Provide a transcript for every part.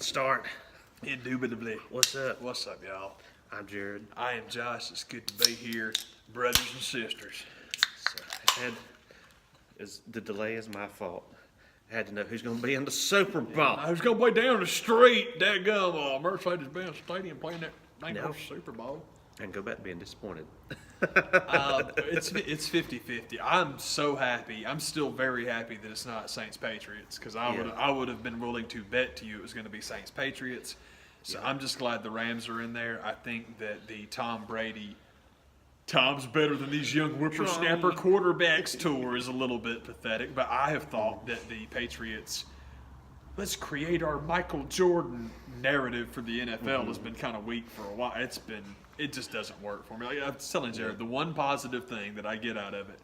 can start. Indubitably. What's up? What's up, y'all? I'm Jared. I am Josh. It's good to be here, brothers and sisters. The delay is my fault. I had to know who's going to be in the Super Bowl. I was going to play down the street, dadgum, Mercedes-Benz Stadium playing that dang old Super Bowl. And go back to being disappointed. It's 50-50. I'm so happy. I'm still very happy that it's not Saints-Patriots because I would have been willing to bet to you it was going to be Saints-Patriots. So I'm just glad the Rams are in there. I think that the Tom's better than these young whippersnapper quarterbacks tour is a little bit pathetic. But I have thought that the Patriots, let's create our Michael Jordan narrative for the NFL has been kind of weak for a while. It just doesn't work for me. Like I was telling Jared, the one positive thing that I get out of it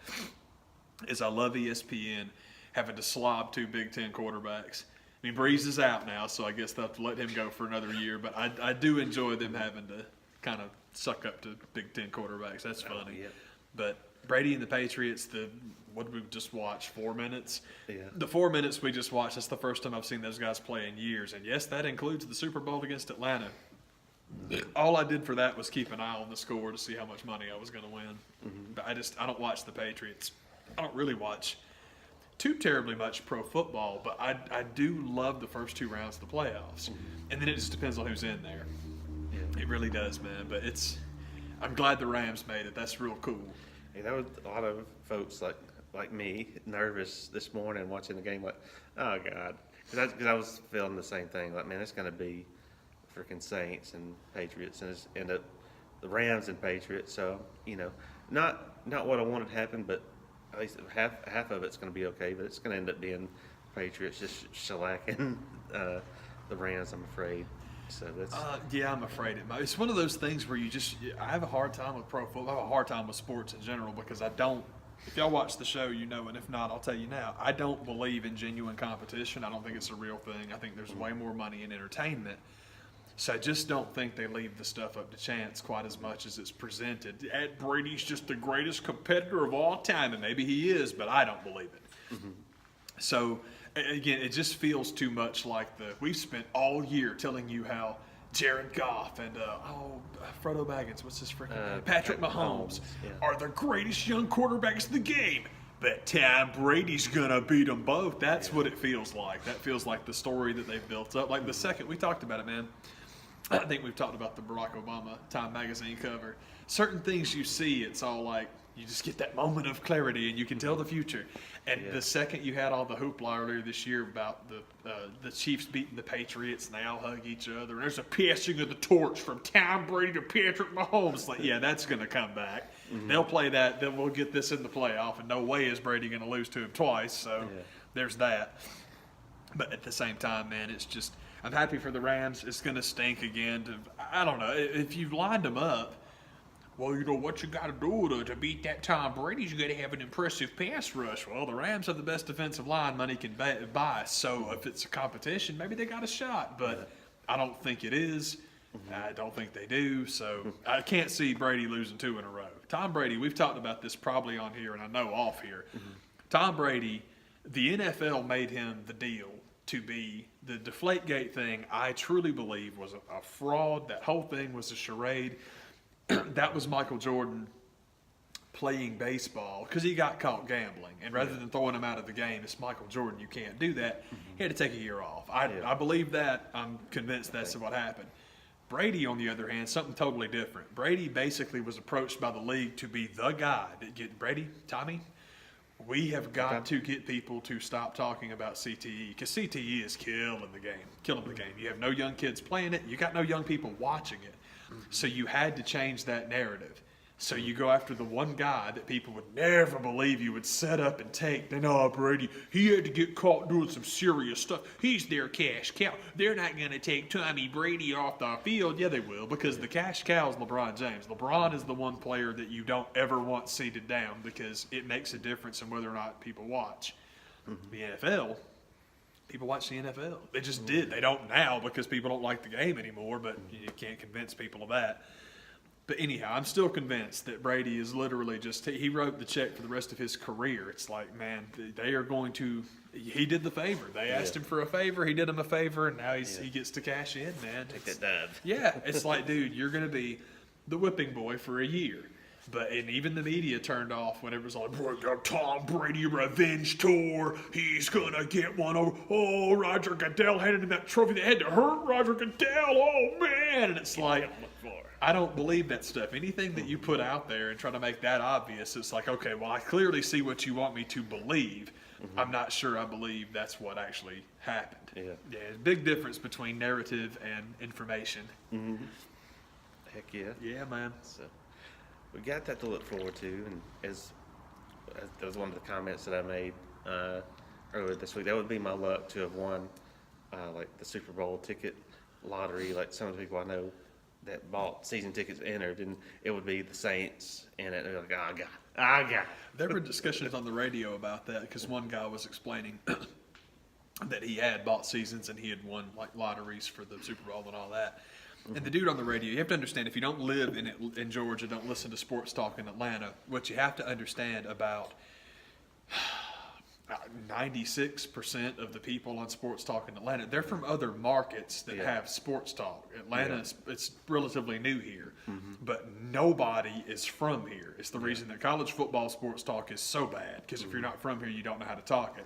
is I love ESPN having to slob two Big Ten quarterbacks. I mean, Breeze is out now, so I guess they'll have to let him go for another year. But I do enjoy them having to kind of suck up to Big Ten quarterbacks. That's funny. But Brady and the Patriots, what did we just watch, 4 minutes? Yeah. The 4 minutes we just watched, that's the first time I've seen those guys play in years. And, yes, that includes the Super Bowl against Atlanta. All I did for that was keep an eye on the score to see how much money I was going to win. But I don't watch the Patriots. I don't really watch too terribly much pro football, but I do love the first two rounds of the playoffs. And then it just depends on who's in there. Yeah. It really does, man. But I'm glad the Rams made it. That's real cool. Hey, there was a lot of folks like me nervous this morning watching the game. Like, oh God, because I was feeling the same thing. Like, man, it's going to be freaking Saints and Patriots, and it's end up the Rams and Patriots. So not what I wanted to happen, but at least half of it's going to be okay. But it's going to end up being Patriots just shellacking the Rams, I'm afraid. So that's I'm afraid it might. It's one of those things where I have a hard time with pro football. I have a hard time with sports in general because I don't. If y'all watch the show, and if not, I'll tell you now. I don't believe in genuine competition. I don't think it's a real thing. I think there's way more money in entertainment. So I just don't think they leave the stuff up to chance quite as much as it's presented. Ed Brady's just the greatest competitor of all time, and maybe he is, but I don't believe it. So, again, it just feels too much like we've spent all year telling you how Jared Goff and Frodo Baggins, what's his freaking name? Patrick Mahomes are the greatest young quarterbacks in the game. But Tom Brady's going to beat them both. That's what it feels like. That feels like the story that they've built up. Like the second we talked about it, man. I think we've talked about the Barack Obama Time magazine cover. Certain things you see, it's all like you just get that moment of clarity and you can tell the future. And the second you had all the hoopla earlier this year about the Chiefs beating the Patriots and they all hug each other and there's a passing of the torch from Tom Brady to Patrick Mahomes. Like, that's going to come back. They'll play that. Then we'll get this in the playoff. And no way is Brady going to lose to him twice. So there's that. But at the same time, man, it's just – I'm happy for the Rams. It's going to stink again. I don't know. If you've lined them up, well, what you got to do to beat that Tom Brady is you got to have an impressive pass rush. Well, the Rams have the best defensive line money can buy. So if it's a competition, maybe they got a shot. But I don't think it is. I don't think they do. So I can't see Brady losing 2 in a row. Tom Brady, we've talked about this probably on here and I know off here. Tom Brady, the NFL made him the deal to be the Deflategate thing. I truly believe was a fraud. That whole thing was a charade. That was Michael Jordan playing baseball because he got caught gambling. And rather than throwing him out of the game, it's Michael Jordan. You can't do that. He had to take a year off. I believe that. I'm convinced that's what happened. Brady, on the other hand, something totally different. Brady basically was approached by the league to be the guy that Tommy, we have got to get people to stop talking about CTE because CTE is killing the game. You have no young kids playing it. You got no young people watching it. So you had to change that narrative. So you go after the one guy that people would never believe you would set up and take. Then, Brady, he had to get caught doing some serious stuff. He's their cash cow. They're not going to take Tommy Brady off the field. Yeah, they will, because the cash cow is LeBron James. LeBron is the one player that you don't ever want seated down because it makes a difference in whether or not people watch. The NFL, people watch the NFL. They just did. They don't now because people don't like the game anymore, but you can't convince people of that. But anyhow, I'm still convinced that Brady is literally just, he wrote the check for the rest of his career. It's like, man, they are going to, he did the favor. They asked him for a favor. He did him a favor, and now he gets to cash in, man. Take that dub. Yeah, it's like, dude, you're going to be the whipping boy for a year. And even the media turned off when it was like, "Boy, got Tom Brady revenge tour. He's gonna get one over." Oh, Roger Goodell handed him that trophy that had to hurt Roger Goodell. Oh man! And it's like, I don't believe that stuff. Anything that you put out there and try to make that obvious, it's like, okay, well, I clearly see what you want me to believe. I'm not sure I believe that's what actually happened. Yeah, there's a big difference between narrative and information. Heck yeah. Yeah, man. So we got that to look forward to, and as that was one of the comments that I made earlier this week. That would be my luck to have won like the Super Bowl ticket lottery. Like some of the people I know that bought season tickets entered, and it would be the Saints in it. They're like, oh God. There were discussions on the radio about that because one guy was explaining that he had bought seasons and he had won like lotteries for the Super Bowl and all that. And the dude on the radio, you have to understand, if you don't live in Georgia, don't listen to sports talk in Atlanta, what you have to understand about 96% of the people on sports talk in Atlanta, they're from other markets that have sports talk. Atlanta, it's relatively new here, but nobody is from here. It's the reason that college football sports talk is so bad, because if you're not from here, you don't know how to talk it.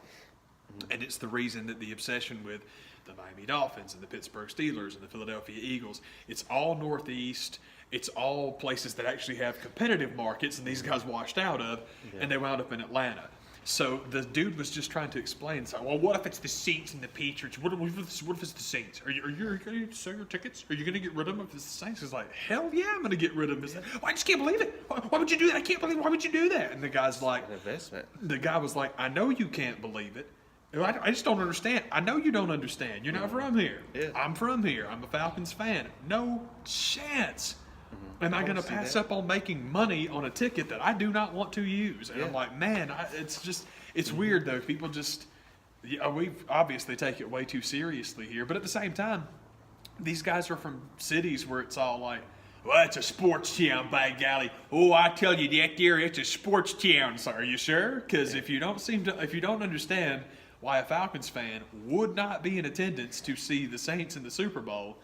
And it's the reason that the obsession with the Miami Dolphins and the Pittsburgh Steelers and the Philadelphia Eagles, it's all Northeast. It's all places that actually have competitive markets, and these guys washed out of, and they wound up in Atlanta. So the dude was just trying to explain, so, well, what if it's the Saints and the Patriots? What if it's the Saints? Are you going to sell your tickets? Are you going to get rid of them if it's the Saints? He's like, hell yeah, I'm going to get rid of them. Like, I just can't believe it. Why would you do that? I can't believe it. Why would you do that? And the guy's like, an investment. The guy was like, I know you can't believe it. I just don't understand. I know you don't understand. You're not from here. Yeah. I'm from here. I'm a Falcons fan. No chance. Am I going to pass up on making money on a ticket that I do not want to use? And I'm like, man, it's weird though. People just, we obviously take it way too seriously here. But at the same time, these guys are from cities where it's all like, well, it's a sports town, by golly. Oh, I tell you that there, it's a sports town. So are you sure? Because if you don't understand why a Falcons fan would not be in attendance to see the Saints in the Super Bowl,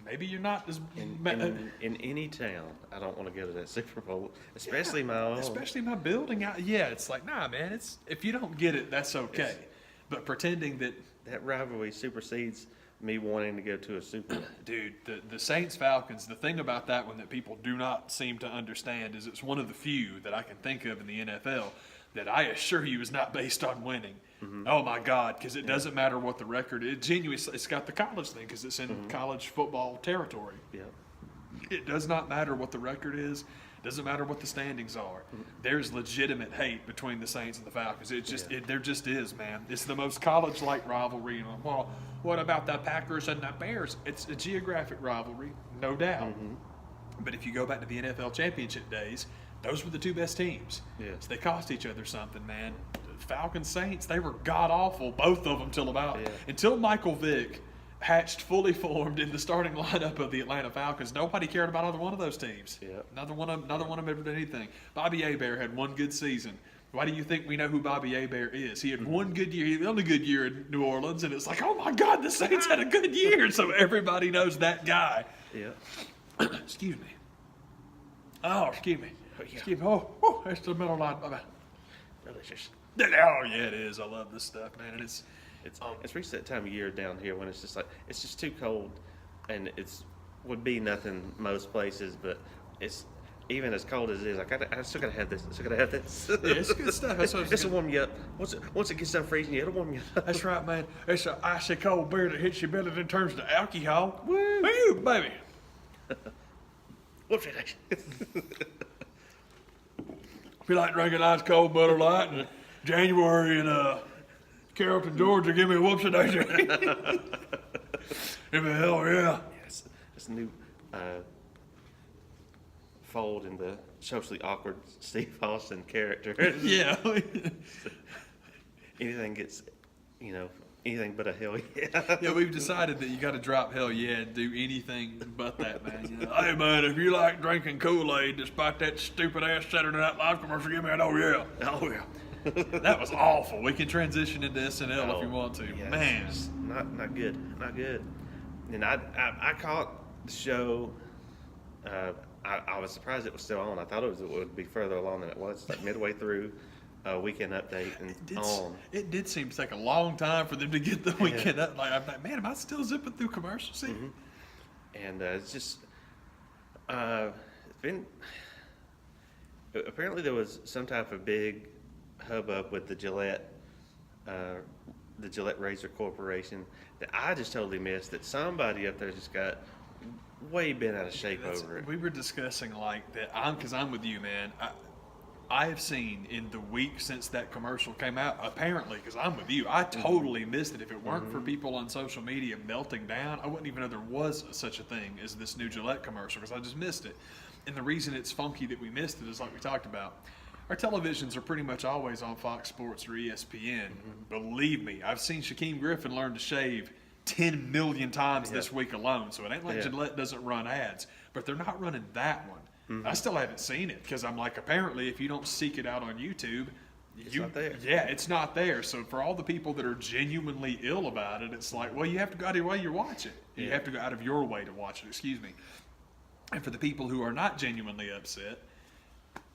maybe you're not as... In any town, I don't want to go to that Super Bowl, especially my own. Especially my building. It's like, nah, man, if you don't get it, that's okay. But pretending that... That rivalry supersedes me wanting to go to a Super Bowl. Dude, the Saints-Falcons, the thing about that one that people do not seem to understand is it's one of the few that I can think of in the NFL that I assure you is not based on winning. Oh my God, because it doesn't matter what the record is. Genuinely, it's got the college thing because it's in college football territory. Yeah. It does not matter what the record is. It doesn't matter what the standings are. There's legitimate hate between the Saints and the Falcons. There just is, man. It's the most college-like rivalry. Well, what about the Packers and the Bears? It's a geographic rivalry, no doubt. But if you go back to the NFL championship days, those were the two best teams. Yeah. So they cost each other something, man. Falcons, Saints, they were god-awful, both of them, until Michael Vick hatched fully formed in the starting lineup of the Atlanta Falcons. Nobody cared about either one of those teams. Yeah. Neither one of them ever did anything. Bobby Hebert had one good season. Why do you think we know who Bobby Hebert is? He had one good year. He had the only good year in New Orleans, and it's like, oh my God, the Saints had a good year. So everybody knows that guy. Yeah. Excuse me. Oh, excuse me. Excuse me. Oh, that's the middle line. Bye-bye. Delicious. Oh yeah, it is. I love this stuff, man. And it's reached that time of year down here when it's just like it's just too cold, and would be nothing most places, but it's even as cold as it is. I still gotta have this. Yeah, it's good stuff. That's what This will warm you up. Once it gets done freezing, it'll warm you up. That's right, man. It's an icy cold beer that hits your belly in terms of alcohol. Woo, baby. Whoopsie daisy. If you like drinking ice cold Butter Light in January in Carrollton, Georgia, give me a whoopsie daisy. Give me hell yeah. Yes, it's a new fold in the socially awkward Steve Austin character. Yeah. Anything gets, anything but a hell yeah. Yeah, we've decided that you got to drop hell yeah and do anything but that, man. You know, hey, man, if you like drinking Kool-Aid despite that stupid-ass Saturday Night Live commercial, give me an oh, yeah. Oh yeah. That was awful. We can transition into SNL if you want to. Yeah, Man. it's not good, not good. And I caught the show. I was surprised it was still on. I thought it would be further along than it was. It's like midway through Weekend Update and on. It did seem to take a long time for them to get the Weekend Up. Like, I'm like, man, am I still zipping through commercials here? And it's just it's been. Apparently, there was some type of big hubbub with the Gillette Razor Corporation that I just totally missed. That somebody up there just got way bent out of shape over it. We were discussing like that. Because I'm with you, man. I have seen in the week since that commercial came out, apparently, because I'm with you, I totally missed it. If it weren't for people on social media melting down, I wouldn't even know there was such a thing as this new Gillette commercial, because I just missed it. And the reason it's funky that we missed it is like we talked about. Our televisions are pretty much always on Fox Sports or ESPN. Believe me, I've seen Shaquem Griffin learn to shave 10 million times this week alone, so it ain't like Gillette doesn't run ads, but they're not running that one. I still haven't seen it because I'm like, apparently, if you don't seek it out on YouTube, it's not there. Yeah, it's not there. So for all the people that are genuinely ill about it, it's like, well, you have to go out of your way to watch it. You have to go out of your way to watch it. Excuse me. And for the people who are not genuinely upset,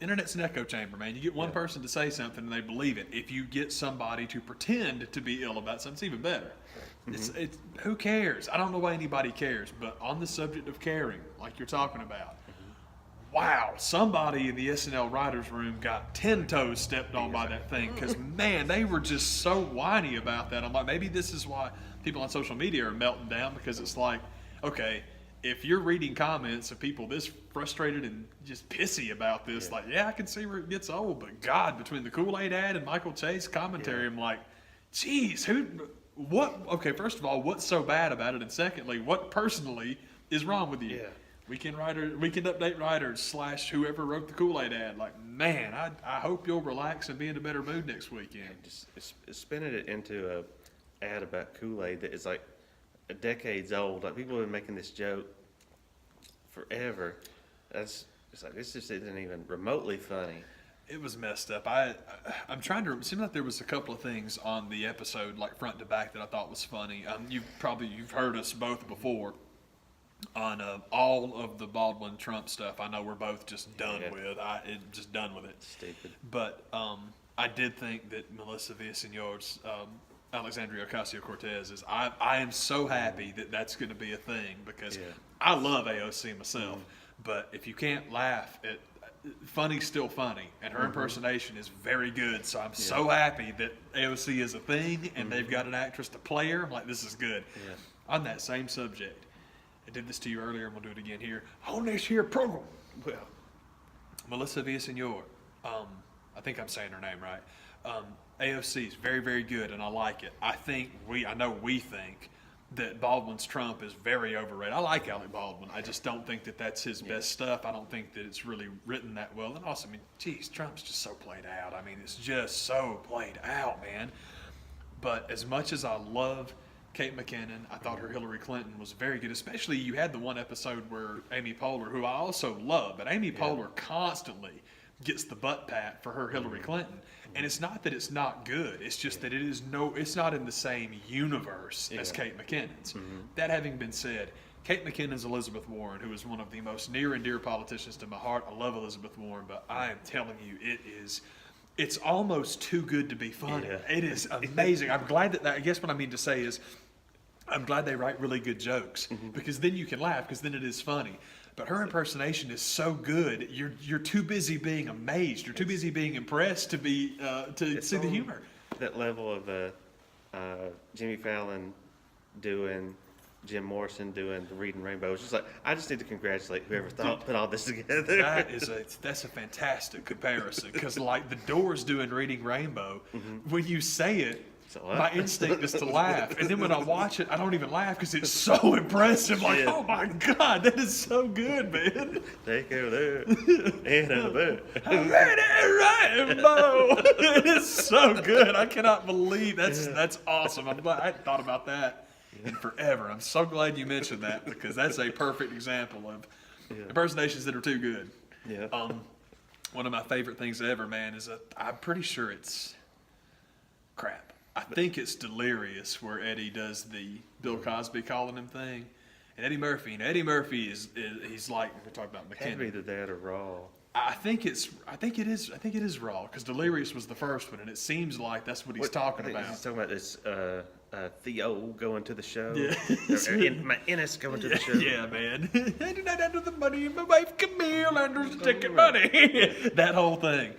internet's an echo chamber, man. You get one person to say something and they believe it. If you get somebody to pretend to be ill about something, it's even better. It's who cares? I don't know why anybody cares, but on the subject of caring, like you're talking about, wow, somebody in the SNL writers' room got 10 toes stepped on by that thing because, man, they were just so whiny about that. I'm like, maybe this is why people on social media are melting down, because it's like, okay, if you're reading comments of people this frustrated and just pissy about this, like, yeah, I can see where it gets old, but God, between the Kool-Aid ad and Michael Chase commentary, I'm like, geez, okay, first of all, what's so bad about it? And secondly, what personally is wrong with you? Yeah. Weekend Update writers / whoever wrote the Kool-Aid ad, like, man, I hope you'll relax and be in a better mood next weekend. Just spinning it into a ad about Kool-Aid that is like decades old. Like, people have been making this joke forever. It's like, this just isn't even remotely funny. It was messed up. I'm trying to. It seemed like there was a couple of things on the episode, like front to back, that I thought was funny. You've heard us both before on all of the Baldwin Trump stuff. I know we're both just done with. Just done with it. Stupid. But I did think that Melissa Villaseñor's Alexandria Ocasio-Cortez is. I am so happy that that's going to be a thing, because I love AOC myself. But if you can't laugh at funny's still funny, and her impersonation is very good. So I'm so happy that AOC is a thing, and they've got an actress to play her. I'm like, this is good. Yeah. On that same subject, I did this to you earlier, and we'll do it again here on this here program. Well, Melissa Villaseñor, I think I'm saying her name right. AOC is very, very good, and I like it. I know we think that Baldwin's Trump is very overrated. I like Alec Baldwin. I just don't think that that's his best stuff. I don't think that it's really written that well. And also, I mean, geez, Trump's just so played out. I mean, it's just so played out, man. But as much as I love Kate McKinnon, I thought her Hillary Clinton was very good. Especially, you had the one episode where Amy Poehler, who I also love, but Amy Poehler constantly gets the butt pat for her Hillary Clinton. And it's not that it's not good. It's just that it's not in the same universe as Kate McKinnon's. That having been said, Kate McKinnon's Elizabeth Warren, who is one of the most near and dear politicians to my heart. I love Elizabeth Warren, but I am telling you, it's almost too good to be funny. Yeah. It is amazing. I'm glad that I guess what I mean to say is, I'm glad they write really good jokes, because then you can laugh, because then it is funny. But her impersonation is so good. You're too busy being amazed. You're too busy being impressed to be to see the humor. That level of Jimmy Fallon doing, Jim Morrison doing the Reading Rainbow. It's just like, I just need to congratulate whoever put all this together. That's a fantastic comparison, because like the Doors doing Reading Rainbow, when you say it, So what? my instinct is to laugh. And then when I watch it, I don't even laugh because it's so impressive. Like, Yeah. oh my God, that is so good, man. Take care of that. And of that. I'm ready, Rambo. It is so good. I cannot believe that's awesome. I'm glad I hadn't thought about that in forever. I'm so glad you mentioned that because that's a perfect example of impersonations that are too good. Yeah. One of my favorite things ever, man, is I'm pretty sure it's crap. I think it's Delirious where Eddie does the Bill Cosby calling him thing, and Eddie Murphy is he's like we're talking about Had to be McKinnon. either that or Raw. I think it is Raw because Delirious was the first one, and it seems like that's what he's talking I think about. He's talking about this Theo going to the show. Yeah. Or my Ennis going to the show. Yeah, man. I do not handle the money, and my wife Camille handles the ticket money. That whole thing.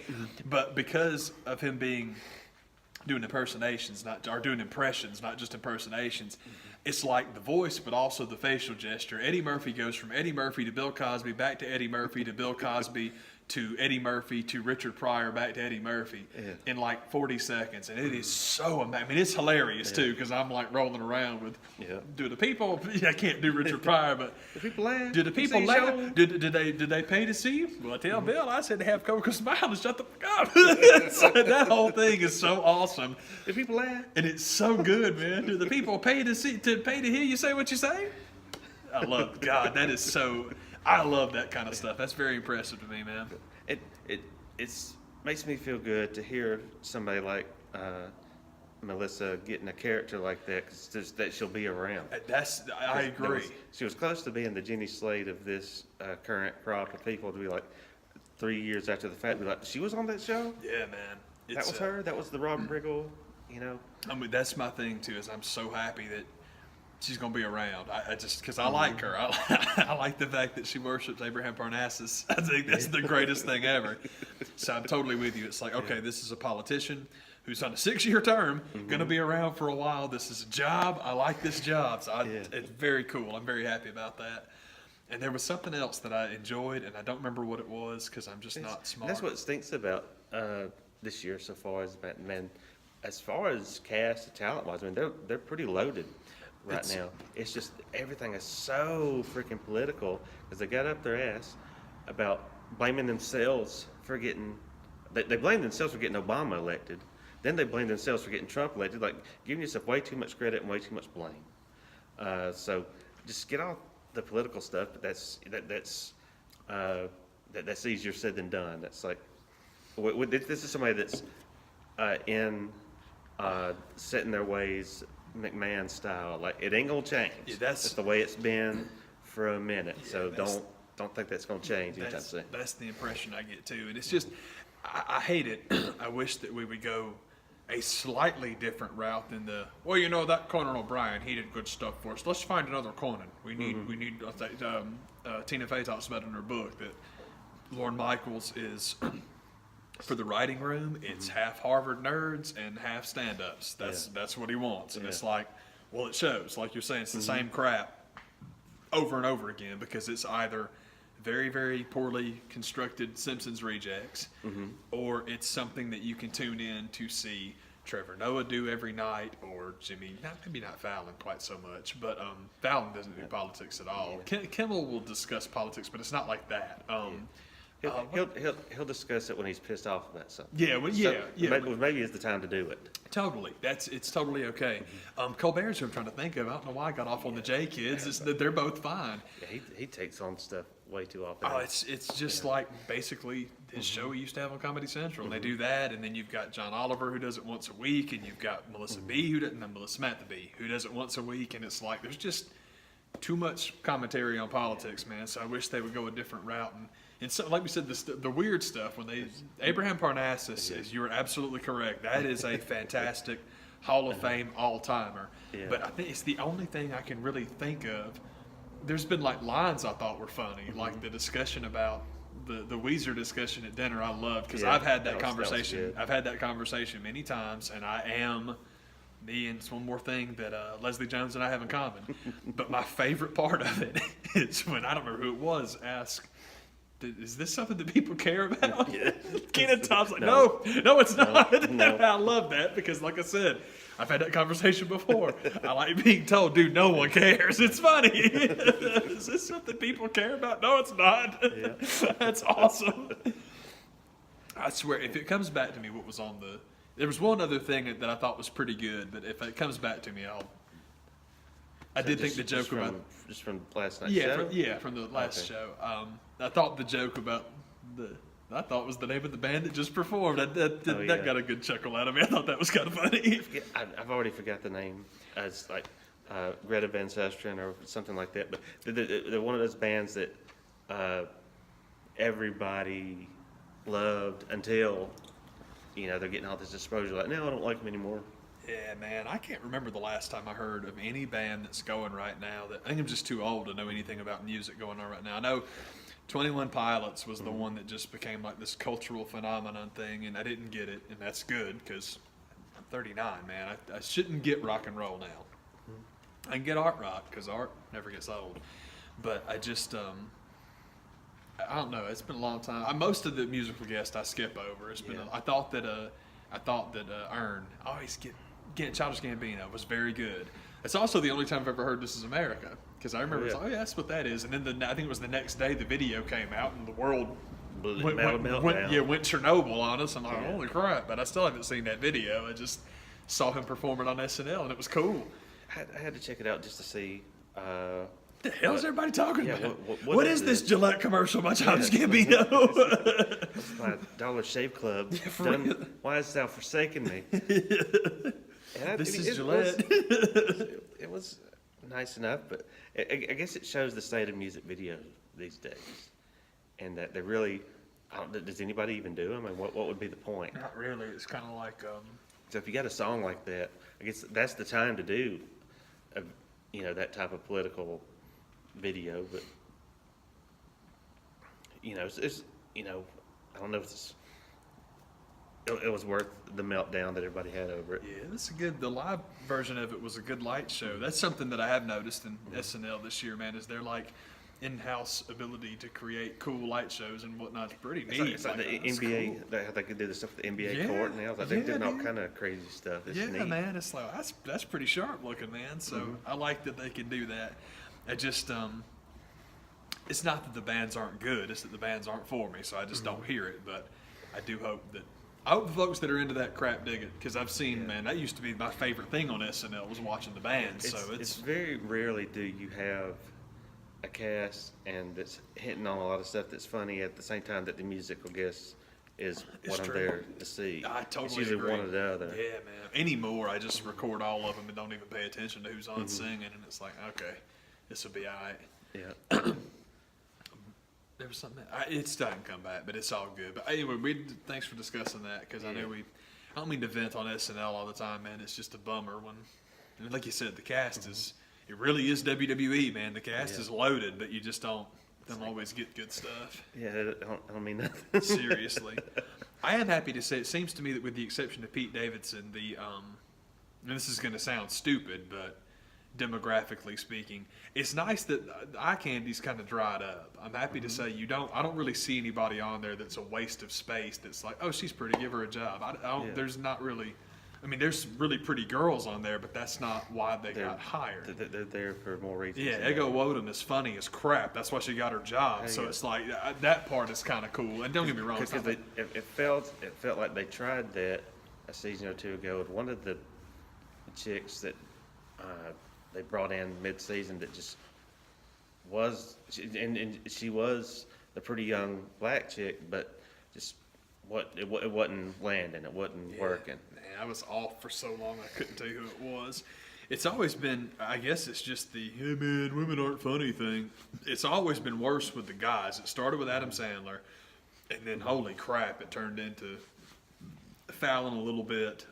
But because of him doing impersonations, doing impressions, not just impersonations, it's like the voice, but also the facial gesture. Eddie Murphy goes from Eddie Murphy to Bill Cosby, back to Eddie Murphy to Bill Cosby to Eddie Murphy to Richard Pryor, back to Eddie Murphy in like 40 seconds. And it is so amazing. I mean, it's hilarious too, because I'm like rolling around with, do the people, I can't do Richard Pryor, but Do people laugh? do the people See laugh? show? Did they pay to see you? Well, I tell Bill, I said to have Coca Smile and shut the fuck up. So that whole thing is so awesome. Do people laugh? And it's so good, man. Do the people pay to hear you say what you say? I love God. That is so. I love that kind of stuff. That's very impressive to me, man. It's makes me feel good to hear somebody like Melissa getting a character like that, 'cause just that she'll be around. I agree. She was close to being the Jenny Slate of this current crop of people to be like 3 years after the fact, be like, she was on that show? Yeah, man. That was her? That was the Rob Riggle, you know? I mean, that's my thing too. Is I'm so happy that she's gonna be around. I just because I like her. I like the fact that she worships Abraham Parnassus. I think that's the greatest thing ever. So I'm totally with you. It's like, okay, this is a politician who's on a 6-year term, gonna be around for a while. This is a job. I like this job. So it's very cool. I'm very happy about that. And there was something else that I enjoyed, and I don't remember what it was because I'm just not smart. That's what stinks about this year so far is, man, as far as cast and talent-wise, I mean, they're pretty loaded right now. It's just everything is so freaking political because they got up their ass about blaming themselves for getting. They blame themselves for getting Obama elected. Then they blame themselves for getting Trump elected. Like giving yourself way too much credit and way too much blame. So just get off the political stuff. But that's easier said than done. That's like this is somebody that's set in their ways. McMahon style, like it ain't gonna change. Yeah, that's the way it's been for a minute. So don't think that's gonna change anytime soon. That's the impression I get too, and it's just I hate it. I wish that we would go a slightly different route than that Conan O'Brien, he did good stuff for us. Let's find another Conan. We need Tina Fey talks about in her book that Lorne Michaels is. For the writing room, it's half Harvard nerds and half stand-ups. That's what he wants. And it's like, well, it shows. Like you're saying, it's the same crap over and over again because it's either very, very poorly constructed Simpsons rejects or it's something that you can tune in to see Trevor Noah do every night or Jimmy, maybe not Fallon quite so much, but Fallon doesn't do politics at all. Kimmel will discuss politics, but it's not like that. He'll discuss it when he's pissed off about something. Maybe it's the time to do it. Totally, it's totally okay. Colbert's who I'm trying to think of. I don't know why I got off on the J kids. It's that they're both fine. Yeah, he takes on stuff way too often. Oh, it's just like basically his show he used to have on Comedy Central. And they do that, and then you've got John Oliver who does it once a week, and you've got Melissa B Melissa Matt the B who does it once a week, and it's like there's just too much commentary on politics, man. So I wish they would go a different route and so, like we said, the weird stuff when Abraham Parnassus is you're absolutely correct. That is a fantastic Hall of Fame all-timer. Yeah. But I think it's the only thing I can really think of. There's been like lines I thought were funny, like the discussion about the Weezer discussion at dinner. I loved because I've had that conversation. I've had that conversation many times, and I am. Me and it's one more thing that Leslie Jones and I have in common. But my favorite part of it is when I don't remember who it was asked. Is this something that people care about? Kenan Thompson's like, no, it's not. No. I love that because, like I said, I've had that conversation before. I like being told, dude, no one cares. It's funny. Is this something people care about? No, it's not. Yeah. That's awesome. I swear, if it comes back to me, what was on the... There was one other thing that I thought was pretty good, but if it comes back to me, I did think the joke about... Just from last night's show? From the last show. I thought the joke about I thought was the name of the band that just performed. That got a good chuckle out of me. I thought that was kind of funny. I've already forgot the name. It's like Greta Van Susteren or something like that. But they're one of those bands that everybody loved until, they're getting all this exposure. Like, no, I don't like them anymore. Yeah, man, I can't remember the last time I heard of any band that's going right now. I think I'm just too old to know anything about music going on right now. I know 21 Pilots was the one that just became like this cultural phenomenon thing, and I didn't get it, and that's good because I'm 39, man. I shouldn't get rock and roll now. I can get art rock because art never gets old, but I just I don't know. It's been a long time. Most of the musical guests I skip over. It's been. I thought that Earn, I always get Childish Gambino was very good. It's also the only time I've ever heard This Is America, because I remember it's like, that's what that is. And then I think it was the next day the video came out and the world went Chernobyl on us. I'm like, holy crap! But I still haven't seen that video. I just saw him performing on SNL and it was cool. I had to check it out just to see. The hell is everybody talking about? What is this Gillette commercial by Childish Gambino? It's my Dollar Shave Club. Why hast thou forsaken me? This is Gillette. It was nice enough, but I guess it shows the state of music video these days, and that they really. Does anybody even do them? And what would be the point? Not really. It's kind of like. So if you got a song like that, I guess that's the time to do, that type of political video. But it's I don't know if it was worth the meltdown that everybody had over it. Yeah, that's a good. The live version of it was a good light show. That's something that I have noticed in SNL this year, man. Is their in-house ability to create cool light shows and whatnot. It's pretty neat. It's like the NBA, cool. How they could do the stuff with the NBA court now. Like they're doing all kind of crazy stuff. It's neat. Man. It's like that's pretty sharp looking, man. So I like that they can do that. I just it's not that the bands aren't good. It's that the bands aren't for me. So I just don't hear it. But I do hope that. I hope the folks that are into that crap dig it, because I've seen, man, that used to be my favorite thing on SNL was watching the bands. So it's very rarely do you have a cast and that's hitting on a lot of stuff that's funny at the same time that the musical guest is what I'm there to see. I totally It's usually agree. one or the other. Yeah, man. Anymore, I just record all of them and don't even pay attention to who's on singing, and it's like, okay, this will be all right. Yeah. There was something. It still hasn't come back, but it's all good. But anyway, thanks for discussing that, because I know I don't mean to vent on SNL all the time, man. It's just a bummer when, and like you said, the cast is. It really is WWE, man. The cast is loaded, but you just don't always get good stuff. Yeah, I don't mean nothing. Seriously. I am happy to say it seems to me that with the exception of Pete Davidson, and this is going to sound stupid, but demographically speaking, it's nice that eye candy's kind of dried up. I'm happy to say I don't really see anybody on there that's a waste of space that's like, oh, she's pretty, give her a job. There's not really... I mean, there's really pretty girls on there, but that's not why they got hired. They're there for more reasons. Yeah, Ego Wodum is funny as crap. That's why she got her job. So it's like that part is kind of cool. And don't get me wrong, because it felt like they tried that a season or two ago with one of the chicks that they brought in mid-season that just was, and she was the pretty young black chick, but just it wasn't landing. It wasn't working. I was off for so long I couldn't tell you who it was. It's always been, I guess it's just the, hey man, women aren't funny thing. It's always been worse with the guys. It started with Adam Sandler, and then holy crap, it turned into Fallon a little bit,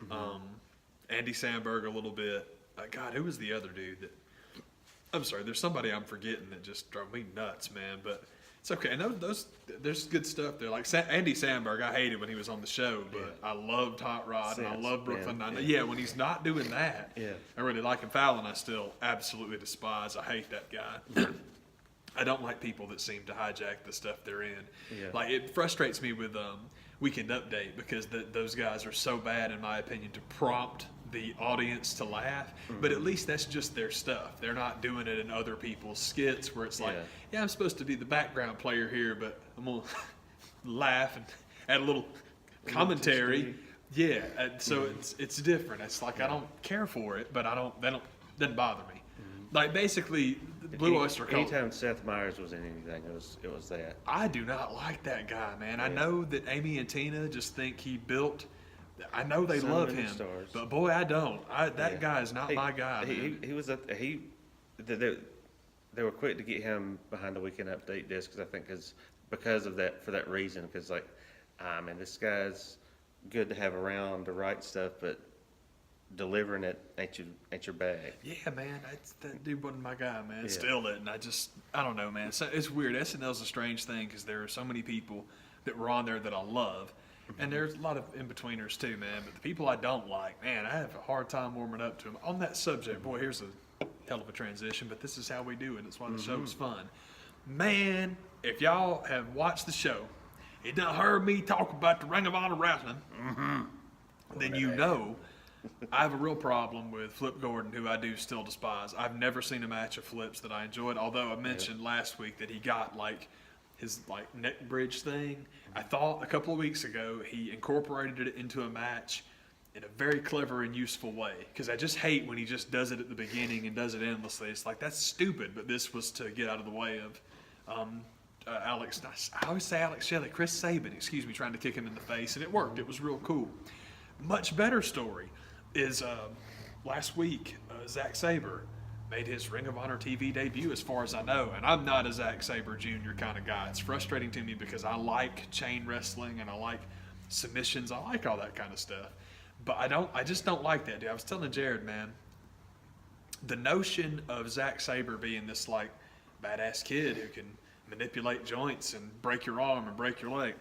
Andy Samberg a little bit. God, who was the other dude that, I'm sorry, there's somebody I'm forgetting that just drove me nuts, man, but it's okay. And there's good stuff there. Like Andy Samberg, I hated when he was on the show, but I loved Hot Rod and I love Brooklyn Nine-Nine. Yeah, when he's not doing that, I really like him. Fallon, I still absolutely despise. I hate that guy. I don't like people that seem to hijack the stuff they're in. Yeah. Like it frustrates me with Weekend Update because those guys are so bad, in my opinion, to prompt the audience to laugh, but at least that's just their stuff. They're not doing it in other people's skits where it's like, yeah, I'm supposed to be the background player here, but I'm gonna laugh and add a little commentary. Yeah, so it's different. It's like I don't care for it, but doesn't bother me. Like basically, Blue Oyster Cult. Anytime Seth Meyers was in anything, it was that. I do not like that guy, man. I know that Amy and Tina just think he built. I know they love him, but boy, I don't. That guy is not my guy. He was they were quick to get him behind the Weekend Update disc because I think because of that, for that reason, because like, man, this guy's good to have around to write stuff, but delivering it ain't your bag. Yeah, man, that dude wasn't my guy, man. Still didn't. I don't know, man. It's weird. SNL's a strange thing because there are so many people that were on there that I love, and there's a lot of in-betweeners too, man. But the people I don't like, man, I have a hard time warming up to them. On that subject, boy, here's a hell of a transition, but this is how we do it. It's why the show is fun. Man, if y'all have watched the show, it done heard me talk about the Ring of Honor wrestling, then you know I have a real problem with Flip Gordon, who I do still despise. I've never seen a match of Flip's that I enjoyed, although I mentioned last week that he got his neck bridge thing. I thought a couple of weeks ago he incorporated it into a match in a very clever and useful way, because I just hate when he just does it at the beginning and does it endlessly. It's like, that's stupid, but this was to get out of the way of Alex, I always say Alex Shelley, Chris Sabin, trying to kick him in the face, and it worked. It was real cool. Much better story is last week, Zack Sabre made his Ring of Honor TV debut, as far as I know, and I'm not a Zack Sabre Jr. kind of guy. It's frustrating to me because I like chain wrestling and I like submissions. I like all that kind of stuff, but I just don't like that, dude. I was telling Jared, man, the notion of Zack Sabre being this like badass kid who can manipulate joints and break your arm and break your leg,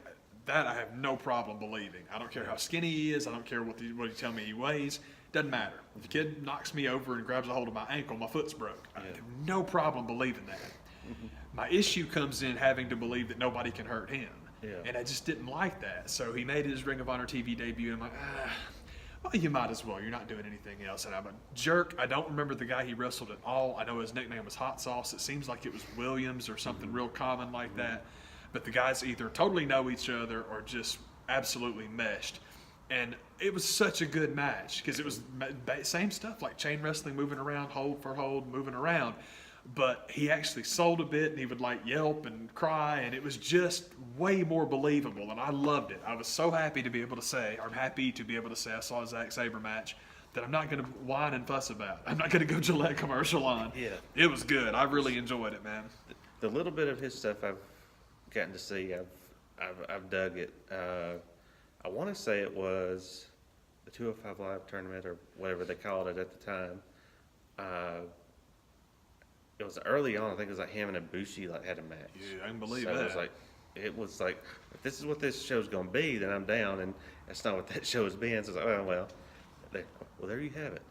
that I have no problem believing. I don't care how skinny he is. I don't care what you tell me he weighs. Doesn't matter. If the kid knocks me over and grabs a hold of my ankle, my foot's broke. I have no problem believing that. My issue comes in having to believe that nobody can hurt him. And I just didn't like that. So he made his Ring of Honor TV debut, and I'm like, well, you might as well. You're not doing anything else. And I'm a jerk. I don't remember the guy he wrestled at all. I know his nickname was Hot Sauce. It seems like it was Williams or something real common like that. But the guys either totally know each other or just absolutely meshed. And it was such a good match because it was same stuff, like chain wrestling, moving around, hold for hold, moving around. But he actually sold a bit, and he would like yelp and cry, and it was just way more believable, and I loved it. I was so happy to be able to say, I saw a Zack Sabre match that I'm not going to whine and fuss about. I'm not going to go Gillette commercial on. It was good. I really enjoyed it, man. The little bit of his stuff I've gotten to see, I've dug it. I want to say it was the 205 Live tournament or whatever they called it at the time. It was early on. I think it was like him and Ibushi had a match. Yeah, I can believe that. It was like, if this is what this show's gonna be, then I'm down, and that's not what that show has been. So it's like, well, there you have it.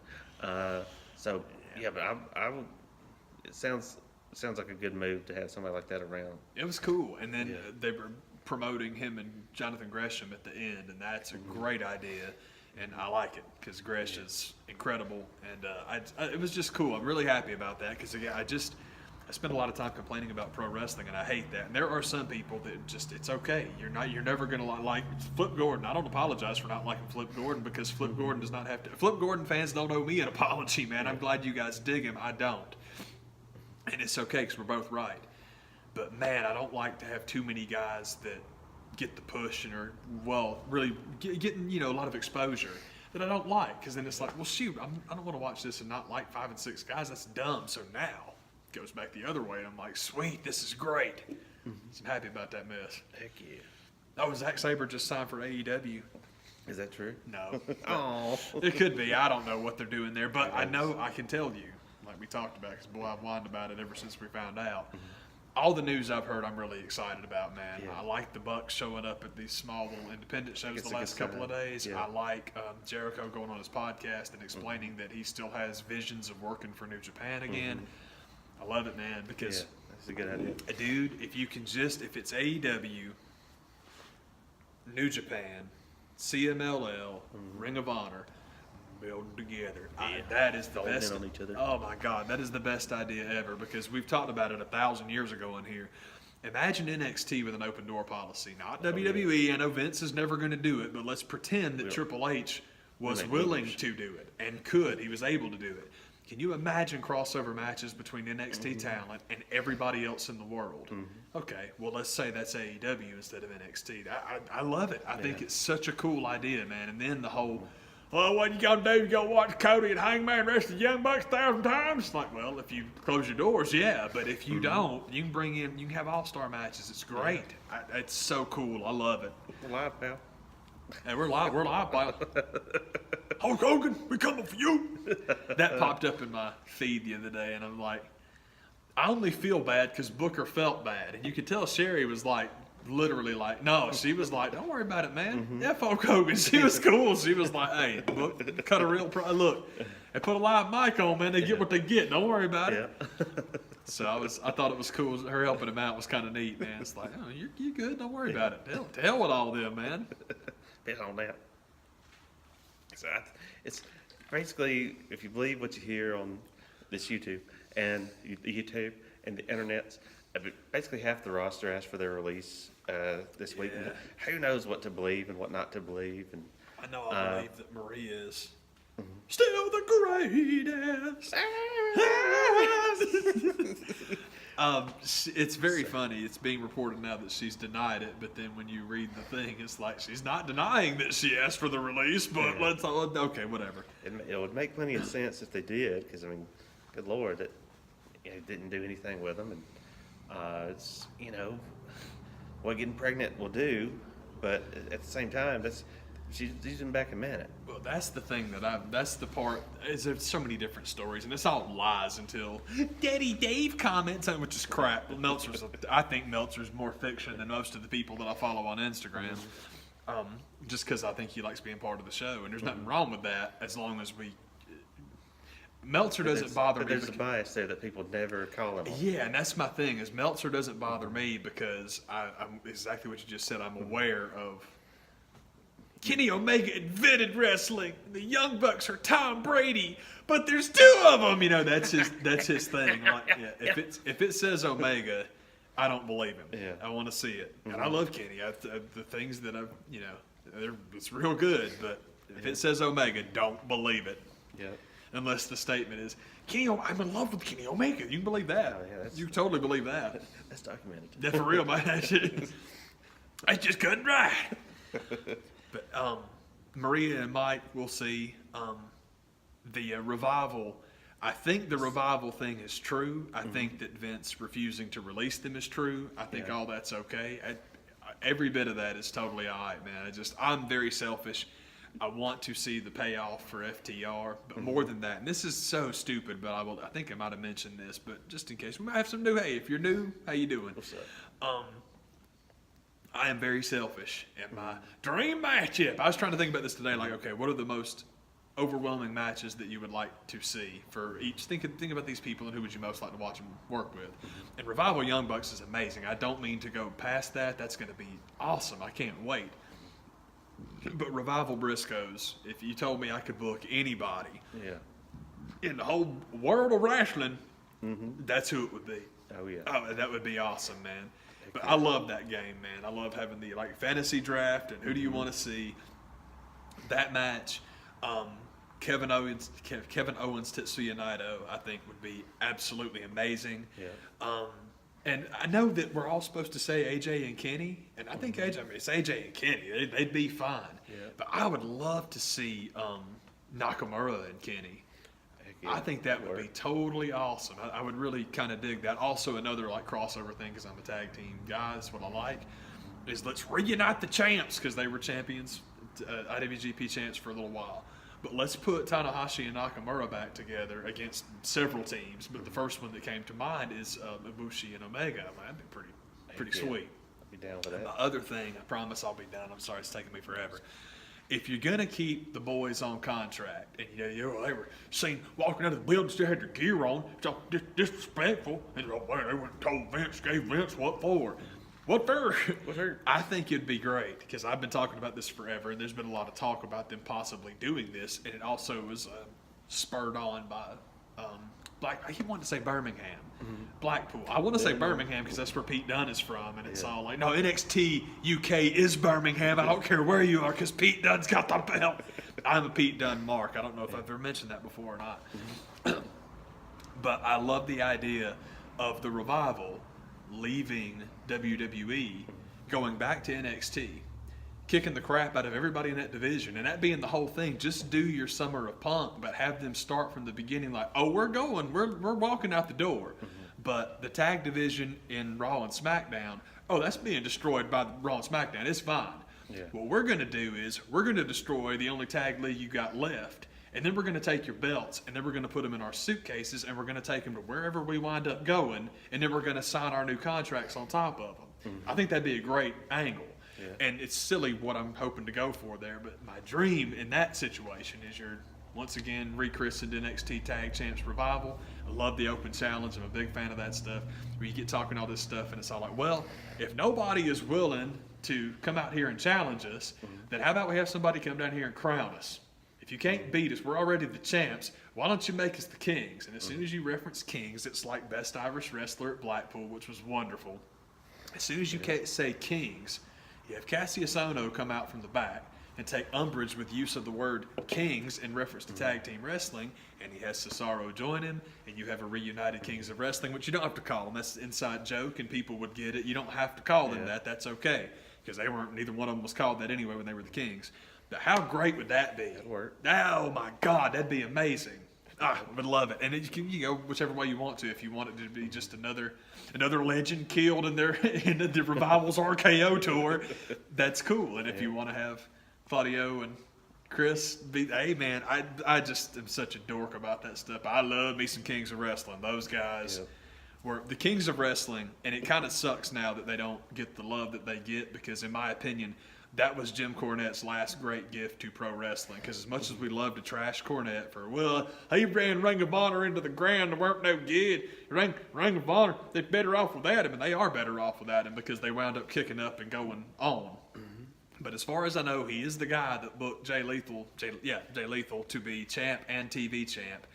But it sounds like a good move to have somebody like that around. It was cool, and then they were promoting him and Jonathan Gresham at the end, and that's a great idea. And I like it because Gresh is incredible, and it was just cool. I'm really happy about that because again, I spend a lot of time complaining about pro wrestling, and I hate that. And there are some people that it's okay. You're never gonna like Flip Gordon. I don't apologize for not liking Flip Gordon because Flip Gordon does not have to. Flip Gordon fans don't owe me an apology, man. I'm glad you guys dig him. I don't, and it's okay because we're both right. But man, I don't like to have too many guys that get the push and are really getting a lot of exposure that I don't like, because then it's like, well shoot, I don't want to watch this and not like 5 and 6 guys. That's dumb. So now it goes back the other way, and I'm like, sweet, this is great. So I'm happy about that mess. Heck yeah. Oh, Zack Sabre just signed for AEW. Is that true? No. Oh, It could be. I don't know what they're doing there, but I know I can tell you, like we talked about, because boy, I've whined about it ever since we found out. All the news I've heard, I'm really excited about, man. I like the Bucks showing up at these small little independent shows the last couple of days. I like Jericho going on his podcast and explaining that he still has visions of working for New Japan again. I love it, man, because that's a good idea. Dude, if it's AEW, New Japan, CMLL, Ring of Honor, building together. Yeah. That is the Holding best. in on each other. Oh my God, that is the best idea ever because we've talked about it 1,000 years ago in here. Imagine NXT with an open door policy. Not WWE. I know Vince is never going to do it, but let's pretend that Triple H was willing to do it and could. He was able to do it. Can you imagine crossover matches between NXT talent and everybody else in the world? Okay, well, let's say that's AEW instead of NXT. I love it. I think it's such a cool idea, man. And then the whole, well, what you gonna do? You gonna watch Cody and Hangman wrestle the Young Bucks 1,000 times? It's like, well, if you close your doors, yeah. But if you don't, you can bring in, you can have all-star matches. It's great. It's so cool. I love it. We're live, pal. Hey, we're live, pilot. Hulk Hogan, we coming for you. That popped up in my feed the other day, and I'm like, I only feel bad because Booker felt bad. And you could tell Sherry was like, literally like, no, she was like, don't worry about it, man. F Hulk Hogan. She was cool. She was like, hey, Book, cut a real look. They put a live mic on, man. They get what they get. Don't worry about it. So I thought it was cool. Her helping him out was kind of neat, man. It's like, oh, you're good. Don't worry about it. To hell with all them, man. Bet on that. So it's basically, if you believe what you hear on this YouTube and the internet, basically half the roster asked for their release this week. And who knows what to believe and what not to believe? And I know I believe that Marie is still the greatest. It's very funny. It's being reported now that she's denied it, but then when you read the thing, it's like she's not denying that she asked for the release, but okay, whatever. It would make plenty of sense if they did, because, I mean, good Lord, it didn't do anything with them. And it's, what getting pregnant will do, but at the same time, she's using back a minute. Well, that's the thing that's the part, is there's so many different stories, and it's all lies until Daddy Dave comments on it, which is crap. I think Meltzer's more fiction than most of the people that I follow on Instagram, just because I think he likes being part of the show, and there's nothing wrong with that as long as Meltzer doesn't bother me. There's a bias there that people never call him on. Yeah, and that's my thing, is Meltzer doesn't bother me because I'm exactly what you just said. I'm aware of Kenny Omega invented wrestling. The Young Bucks are Tom Brady, but there's two of them. That's his thing. Like, if it says Omega, I don't believe him. Yeah. I want to see it, and I love Kenny. The things that it's real good. But if it says Omega, don't believe it. Yeah. Unless the statement is I'm in love with Kenny Omega. You can believe that. Oh, yeah, you totally believe that. That's documented. That's for real, man. I just couldn't write. But Maria and Mike, we'll see. The revival, I think the revival thing is true. I think that Vince refusing to release them is true. I think all that's okay. Every bit of that is totally all right, man. I'm very selfish. I want to see the payoff for FTR, but more than that, and this is so stupid, but I think I might have mentioned this, but just in case, we might have some new, hey, if you're new, how you doing? What's up? I am very selfish, and my dream matchup, I was trying to think about this today, like, okay, what are the most overwhelming matches that you would like to see for each? Think about these people and who would you most like to watch them work with. And Revival Young Bucks is amazing. I don't mean to go past that. That's going to be awesome. I can't wait. But Revival Briscoes, if you told me I could book anybody in the whole world of wrestling, that's who it would be. Oh, yeah. Oh, that would be awesome, man. But I love that game, man. I love having the fantasy draft and who do you want to see. That match, Kevin Owens, Tetsuya Naito, I think would be absolutely amazing. Yeah. And I know that we're all supposed to say AJ and Kenny, and I think it's AJ and Kenny. They'd be fine. Yeah. But I would love to see Nakamura and Kenny. Yeah, I think that would be totally awesome. I would really kind of dig that. Also, another crossover thing, because I'm a tag team guy, that's what I like, is let's reunite the champs, because they were champions, IWGP champs for a little while. But let's put Tanahashi and Nakamura back together against several teams. But the first one that came to mind is Ibushi and Omega. That'd be pretty sweet. I'd be down with that. And the other thing, I promise I'll be done. I'm sorry it's taking me forever. If you're gonna keep the boys on contract, and they were seen walking out of the building, still had their gear on, it's all disrespectful, and they went and told Vince, gave Vince what for. What for? What's her? I think it'd be great because I've been talking about this forever, and there's been a lot of talk about them possibly doing this, and it also was spurred on by I keep wanting to say Birmingham, Blackpool. I want to say Birmingham because that's where Pete Dunne is from, and it's all like, no, NXT UK is Birmingham. I don't care where you are because Pete Dunne's got the belt. I'm a Pete Dunne mark. I don't know if I've ever mentioned that before or not. But I love the idea of the Revival leaving WWE, going back to NXT, kicking the crap out of everybody in that division, and that being the whole thing. Just do your Summer of Punk, but have them start from the beginning like, oh, we're walking out the door. But the tag division in Raw and SmackDown, oh, that's being destroyed by Raw and SmackDown. It's fine. Yeah. What we're going to do is we're going to destroy the only tag league you got left, and then we're going to take your belts, and then we're going to put them in our suitcases, and we're going to take them to wherever we wind up going, and then we're going to sign our new contracts on top of them. I think that'd be a great angle. Yeah. And it's silly what I'm hoping to go for there, but my dream in that situation is you're once again rechristened NXT Tag Champs Revival. I love the open challenge. I'm a big fan of that stuff. Where you get talking all this stuff, and it's all like, well, if nobody is willing to come out here and challenge us, then how about we have somebody come down here and crown us? If you can't beat us, we're already the champs. Why don't you make us the kings? And as soon as you reference kings, it's like Best Irish Wrestler at Blackpool, which was wonderful. As soon as you say kings, you have Cassius Ohno come out from the back and take umbrage with use of the word kings in reference to tag team wrestling, and he has Cesaro join him, and you have a reunited Kings of Wrestling, which you don't have to call them. That's an inside joke, and people would get it. You don't have to call them that. That's okay, because neither one of them was called that anyway when they were the Kings. But how great would that be? That'd work. Oh my God, that'd be amazing. I would love it. And you go whichever way you want to. If you want it to be just another legend killed in the Revival's RKO tour, that's cool. And if you want to have Claudio and Chris be, hey man, I just am such a dork about that stuff. I love me some Kings of Wrestling. Those guys were the Kings of Wrestling, and it kind of sucks now that they don't get the love that they get, because in my opinion, that was Jim Cornette's last great gift to pro wrestling. Because as much as we love to trash Cornette for, well, he ran Ring of Honor into the ground, they weren't no good. Ring of Honor, they're better off without him, and they are better off without him because they wound up kicking up and going on. But as far as I know, he is the guy that booked Jay Lethal to be champ and TV champ.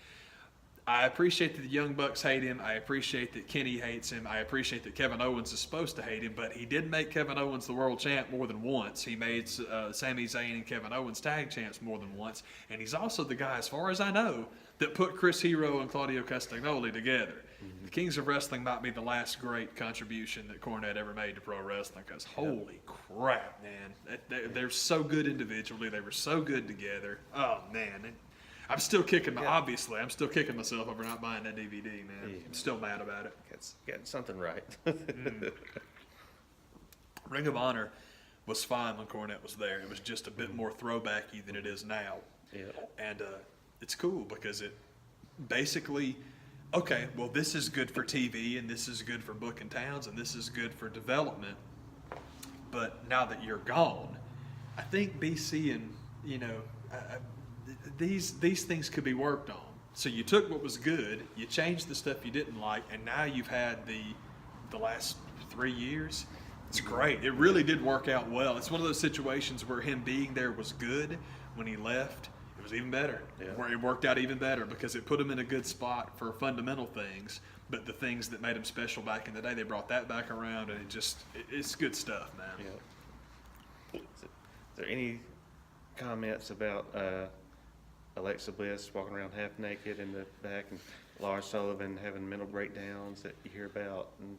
I appreciate that the Young Bucks hate him. I appreciate that Kenny hates him. I appreciate that Kevin Owens is supposed to hate him, but he did make Kevin Owens the world champ more than once. He made Sami Zayn and Kevin Owens tag champs more than once. And he's also the guy, as far as I know, that put Chris Hero and Claudio Castagnoli together. The Kings of Wrestling might be the last great contribution that Cornette ever made to pro wrestling, because holy crap, man. They're so good individually. They were so good together. Oh, man. I'm still kicking obviously, I'm still kicking myself over not buying that DVD, man. Yeah. I'm still mad about it. Got something right. Ring of Honor was fine when Cornette was there. It was just a bit more throwbacky than it is now. Yeah. And it's cool because it basically, okay, well, this is good for TV, and this is good for booking towns, and this is good for development. But now that you're gone, I think BC and, these things could be worked on. So you took what was good, you changed the stuff you didn't like, and now you've had the last 3 years. It's great. It really did work out well. It's one of those situations where him being there was good. When he left, it was even better. Yeah. Where it worked out even better because it put him in a good spot for fundamental things. But the things that made him special back in the day, they brought that back around, and it's good stuff, man. Yeah. Is there any comments about Alexa Bliss walking around half naked in the back, and Lars Sullivan having mental breakdowns that you hear about? And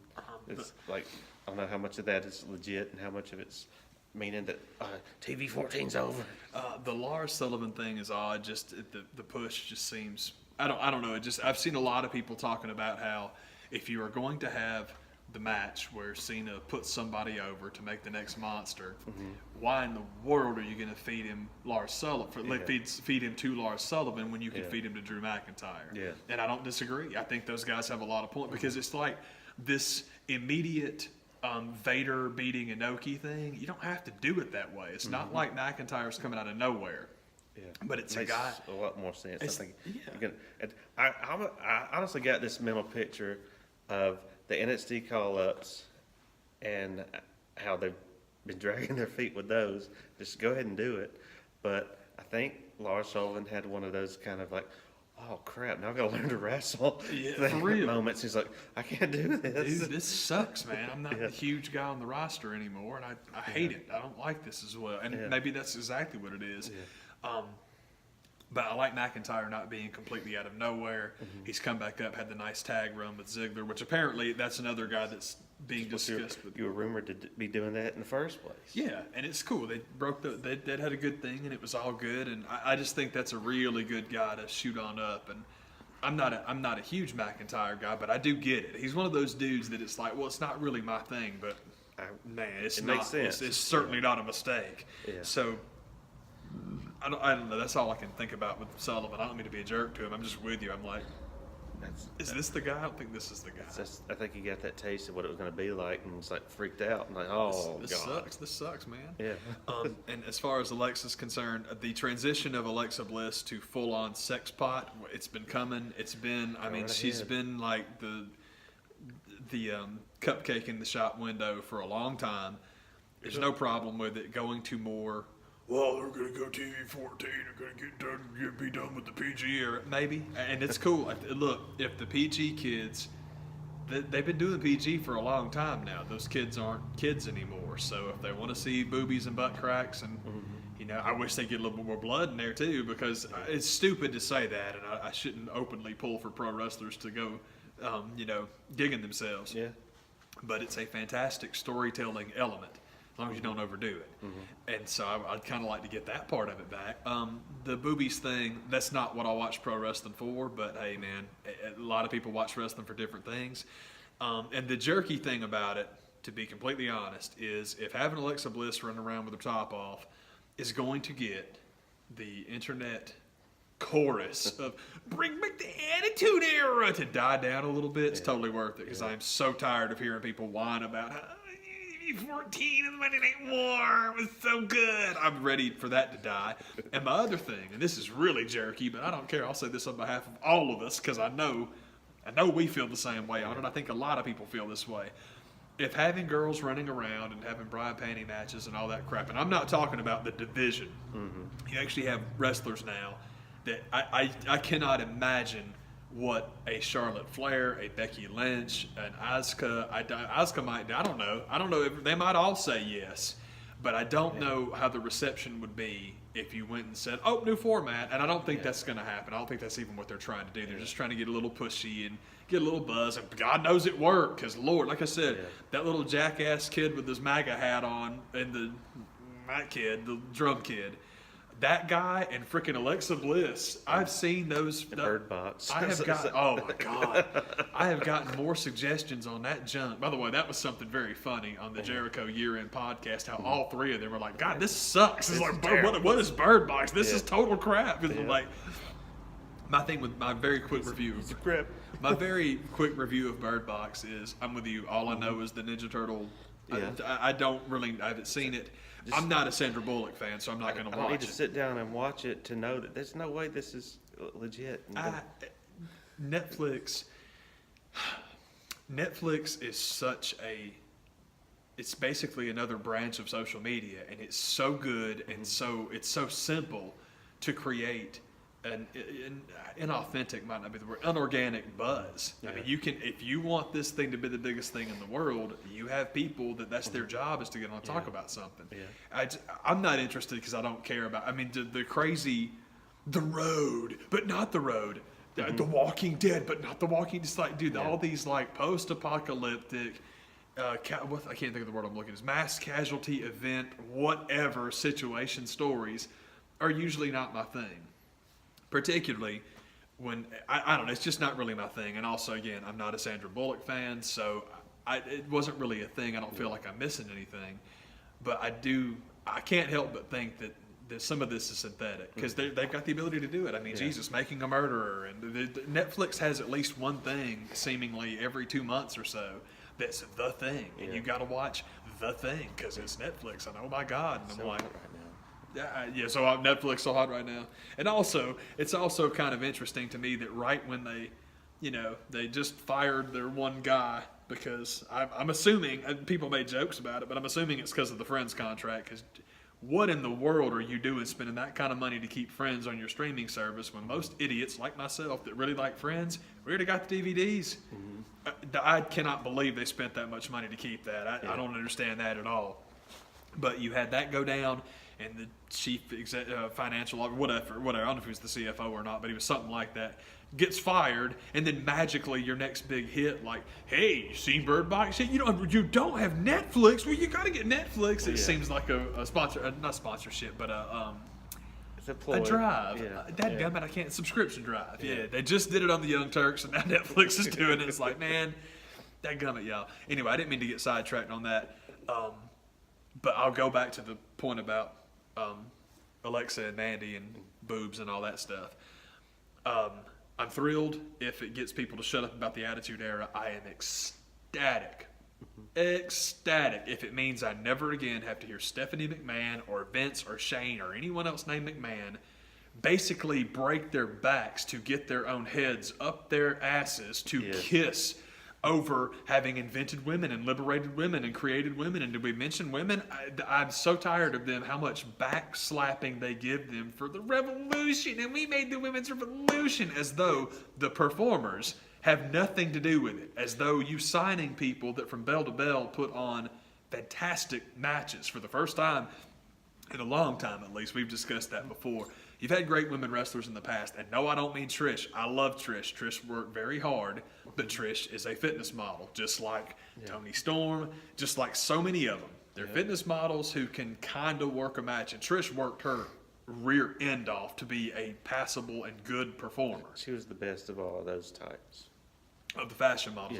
it's like, I don't know how much of that is legit and how much of it's meaning that TV 14's over. The Lars Sullivan thing is odd. Just the push just seems, I don't know. I've seen a lot of people talking about how if you are going to have the match where Cena puts somebody over to make the next monster, why in the world are you going to feed him Lars Sullivan? Feed him to Lars Sullivan when you can feed him to Drew McIntyre? Yeah. And I don't disagree. I think those guys have a lot of points because it's like this immediate Vader beating Inoki thing. You don't have to do it that way. It's not like McIntyre's coming out of nowhere. Yeah. But it's makes a guy. A lot more sense. I honestly got this mental picture of the NXT call-ups and how they've been dragging their feet with those. Just go ahead and do it. But I think Lars Sullivan had one of those kind of like, oh crap, now I've got to learn to wrestle. Yeah, for real. Moments. He's like, I can't do this. Dude, this sucks, man. I'm not the huge guy on the roster anymore, and I hate it. I don't like this as well. And maybe that's exactly what it is. Yeah. But I like McIntyre not being completely out of nowhere. He's come back up, had the nice tag run with Ziggler, which apparently that's another guy that's being discussed. You were rumored to be doing that in the first place. Yeah, and it's cool. They broke they had a good thing, and it was all good. And I just think that's a really good guy to shoot on up. And I'm not a huge McIntyre guy, but I do get it. He's one of those dudes that it's like, well, it's not really my thing, but man, it makes sense. It's certainly not a mistake. Yeah. So I don't know. That's all I can think about with Sullivan. I don't mean to be a jerk to him. I'm just with you. I'm like, is this the guy? I don't think this is the guy. I think he got that taste of what it was going to be like, and it's like freaked out. And like, oh, this God. sucks. This sucks, man. Yeah. And as far as Alexa's concerned, the transition of Alexa Bliss to full-on sex pot, it's been coming. It's been, I mean, she's been like the cupcake in the shop window for a long time. There's no problem with it going to more. Well, they're going to go TV-14. They're going to be done with the PG era. Maybe. And it's cool. Look, if the PG kids, they've been doing PG for a long time now. Those kids aren't kids anymore. So if they want to see boobies and butt cracks, and, you know, I wish they get a little bit more blood in there too, because it's stupid to say that, and I shouldn't openly pull for pro wrestlers to go, you know, gigging themselves. Yeah. But it's a fantastic storytelling element, as long as you don't overdo it. And so I'd kind of like to get that part of it back. The boobies thing, that's not what I watch pro wrestling for, but hey, man, a lot of people watch wrestling for different things. And the jerky thing about it, to be completely honest, is if having Alexa Bliss running around with her top off is going to get the internet chorus of bring back the Attitude Era to die down a little bit, it's totally worth it, because I'm so tired of hearing people whine about how 14 in the Monday Night War was so good. I'm ready for that to die. And my other thing, and this is really jerky, but I don't care. I'll say this on behalf of all of us, because I know we feel the same way on it. I think a lot of people feel this way. If having girls running around and having bra panty matches and all that crap, and I'm not talking about the division. You actually have wrestlers now that I cannot imagine what a Charlotte Flair, a Becky Lynch, an Asuka. Asuka might. I don't know. I don't know. They might all say yes, but I don't know how the reception would be if you went and said, "Oh, new format." And I don't think that's going to happen. I don't think that's even what they're trying to do. They're just trying to get a little pushy and get a little buzz. And God knows it worked, because Lord, like I said, that little jackass kid with his MAGA hat on, and the drum kid. That guy and freaking Alexa Bliss, I've seen those. Bird Box. I have gotten, oh my God. I have gotten more suggestions on that junk. By the way, that was something very funny on the Jericho year-end podcast, how all three of them were like, God, this sucks. It's like, what is Bird Box? This is total crap. It's like, my thing with my very quick review. My very quick review of Bird Box is, I'm with you. All I know is the Ninja Turtle. I haven't seen it. I'm not a Sandra Bullock fan, so I'm not going to watch it. I need to sit down and watch it to know that there's no way this is legit. Netflix is such a... It's basically another branch of social media, and it's so good and it's so simple to create an inauthentic, might not be the word, unorganic buzz. I mean, you can, if you want this thing to be the biggest thing in the world, you have people that's their job is to get on and talk about something. I'm not interested because I don't care about, I mean, the crazy, the road, but not the road. The Walking Dead, but not the Walking, just like, dude, all these like post-apocalyptic, I can't think of the word I'm looking at, mass casualty event, whatever situation stories are usually not my thing. Particularly when, I don't know, it's just not really my thing. And also, again, I'm not a Sandra Bullock fan, so it wasn't really a thing. I don't feel like I'm missing anything. But I can't help but think that some of this is synthetic, because they've got the ability to do it. I mean, Jesus, making a murderer. And Netflix has at least one thing, seemingly every 2 months or so, that's the thing. And you got to watch the thing, because it's Netflix. And oh my God. And I'm like... so Netflix so hot right now. And also, it's also kind of interesting to me that right when they, they just fired their one guy because I'm assuming, people made jokes about it, but I'm assuming it's because of the Friends contract. Because what in the world are you doing spending that kind of money to keep Friends on your streaming service when most idiots like myself that really like Friends, we already got the DVDs? I cannot believe they spent that much money to keep that. I don't understand that at all. But you had that go down, and the chief financial officer, whatever, I don't know if he was the CFO or not, but he was something like that, gets fired, and then magically your next big hit, like, hey, you seen Bird Box? You don't have Netflix? Well, you got to get Netflix. It seems like a sponsor, not sponsorship, but a drive. Dadgummit, I can't. Subscription drive. Yeah, they just did it on the Young Turks, and now Netflix is doing it. It's like, man, dadgummit, y'all. Anyway, I didn't mean to get sidetracked on that. But I'll go back to the point about Alexa and Mandy and boobs and all that stuff. I'm thrilled if it gets people to shut up about the Attitude Era. I am ecstatic. Ecstatic if it means I never again have to hear Stephanie McMahon or Vince or Shane or anyone else named McMahon basically break their backs to get their own heads up their asses to kiss over having invented women and liberated women and created women. And did we mention women? I'm so tired of them, how much backslapping they give them for the revolution. And we made the women's revolution, as though the performers have nothing to do with it. As though you signing people that from bell to bell put on fantastic matches for the first time in a long time, at least. We've discussed that before. You've had great women wrestlers in the past, and no, I don't mean Trish. I love Trish. Trish worked very hard, but Trish is a fitness model, just like Toni Storm, just like so many of them. They're fitness models who can kind of work a match, and Trish worked her rear end off to be a passable and good performer. She was the best of all of those types. Of the fashion models,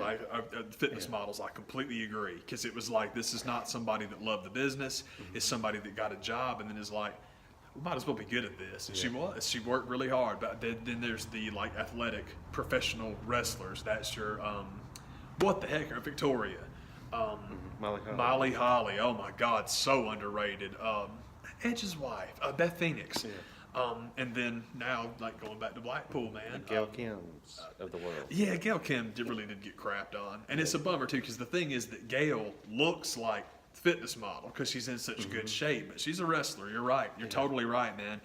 fitness models, I completely agree. Because it was like, this is not somebody that loved the business. It's somebody that got a job and then is like, we might as well be good at this. And she was. She worked really hard. But then there's the like athletic professional wrestlers. That's your what the heck, Victoria, Molly Holly. Oh my God, so underrated. Edge's wife, Beth Phoenix. And then now, like going back to Blackpool, man. Gail Kim's of the world. Yeah, Gail Kim really did get crapped on. And it's a bummer, too, because the thing is that Gail looks like a fitness model because she's in such good shape. But she's a wrestler. You're right. You're totally right, man.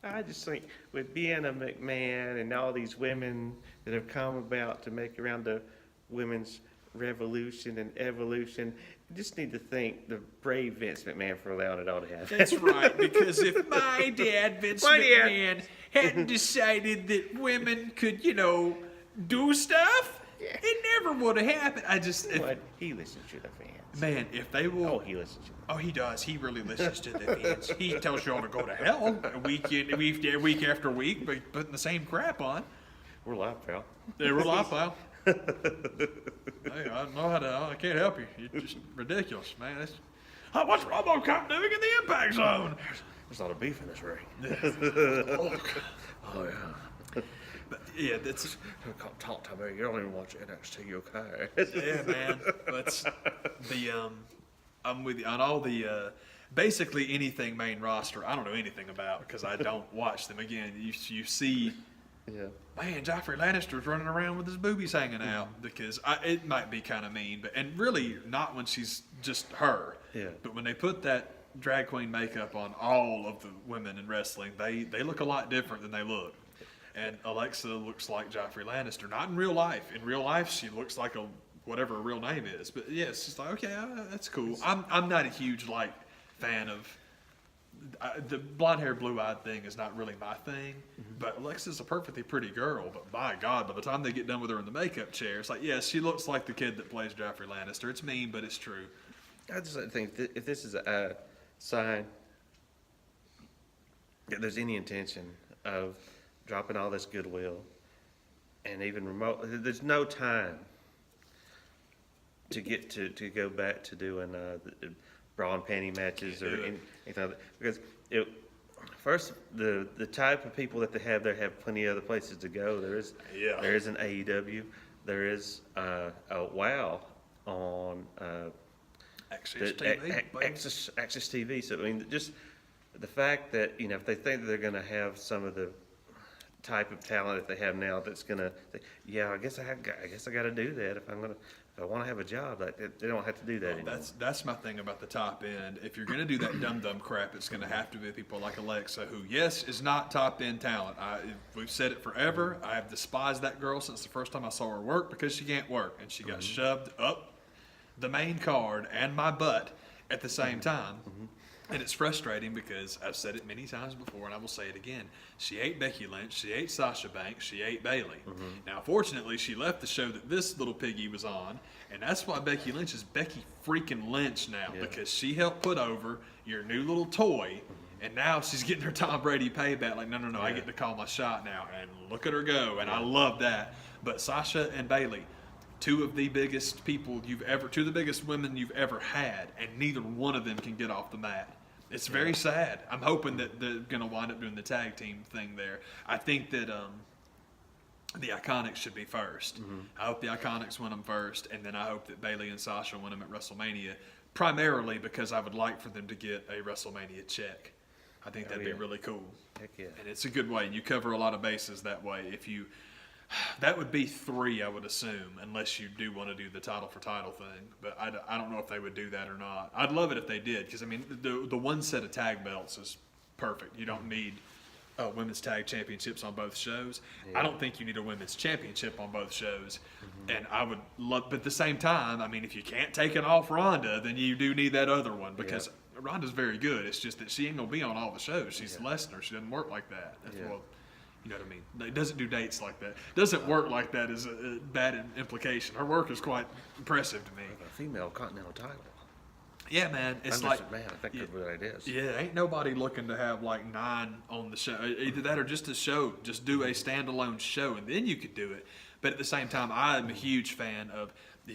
I just think with being a McMahon and all these women that have come about to make around the women's revolution and evolution, you just need to thank the brave Vince McMahon for allowing it all to happen. That's right, because if my dad, Vince McMahon, hadn't decided that women could, do stuff, it never would have happened. He listens to the fans. Man, if they will... Oh, he listens to them. Oh, he does. He really listens to the fans. He tells you all to go to hell week after week, but putting the same crap on. We're live, pal. Yeah, we're live, pal. Hey, I don't know how to. I can't help you. You're just ridiculous, man. What's RoboCop doing in the impact zone? There's a lot of beef in this ring. Oh yeah. But yeah, that's. Talk to me. You don't even watch NXT, okay? Yeah, man. That's the. I'm with you on all the. Basically anything main roster. I don't know anything about because I don't watch them. Again, you see. Yeah. Man, Joffrey Lannister's running around with his boobies hanging out because it might be kind of mean, and really not when she's just her. Yeah. But when they put that drag queen makeup on all of the women in wrestling, they look a lot different than they look. And Alexa looks like Joffrey Lannister, not in real life. In real life, she looks like whatever her real name is. But yeah, it's just like, okay, that's cool. I'm not a huge fan of. The blonde hair, blue eyed thing is not really my thing, but Alexa's a perfectly pretty girl. But by God, by the time they get done with her in the makeup chair, it's like, yes, she looks like the kid that plays Joffrey Lannister. It's mean, but it's true. I just think if this is a sign that there's any intention of dropping all this goodwill and even remote, there's no time to get to go back to doing the bra and panty matches or anything like that. Because first, the type of people that they have there have plenty of other places to go. There is an AEW. There is a WoW on Access TV. Access TV. So I mean, just the fact that if they think that they're going to have some of the type of talent that they have now that's gonna say, yeah, I guess I got to do that if I want to have a job. Like, they don't have to do that anymore. That's my thing about the top end. If you're going to do that dumb crap, it's going to have to be people like Alexa, who, yes, is not top end talent. We've said it forever. I have despised that girl since the first time I saw her work because she can't work, and she got shoved up the main card and my butt at the same time. And it's frustrating because I've said it many times before, and I will say it again. She ate Becky Lynch, she ate Sasha Banks, she ate Bayley. Now, fortunately, she left the show that this little piggy was on, and that's why Becky Lynch is Becky freaking Lynch now, because she helped put over your new little toy, and now she's getting her Tom Brady payback. Like, no, I get to call my shot now, and look at her go, and I love that. But Sasha and Bayley, two of the biggest women you've ever had, and neither one of them can get off the mat. It's very sad. I'm hoping that they're going to wind up doing the tag team thing there. I think that the Iconics should be first. I hope the Iconics win them first, and then I hope that Bayley and Sasha win them at WrestleMania, primarily because I would like for them to get a WrestleMania check. I think that'd be really cool. Heck yeah. And it's a good way. You cover a lot of bases that way. That would be 3, I would assume, unless you do want to do the title for title thing. But I don't know if they would do that or not. I'd love it if they did, because, I mean, the one set of tag belts is perfect. You don't need women's tag championships on both shows. I don't think you need a women's championship on both shows. And I would love, but at the same time, I mean, if you can't take it off Ronda, then you do need that other one, because Ronda's very good. It's just that she ain't going to be on all the shows. She's Lesnar. She doesn't work like that. Well, you know what I mean? It doesn't do dates like that. Doesn't work like that is a bad implication. Her work is quite impressive to me. A female continental title. Yeah, man. It's I like, think that's what it is. yeah, ain't nobody looking to have like 9 on the show. Either that or just a show. Just do a standalone show, and then you could do it. But at the same time, I'm a huge fan of.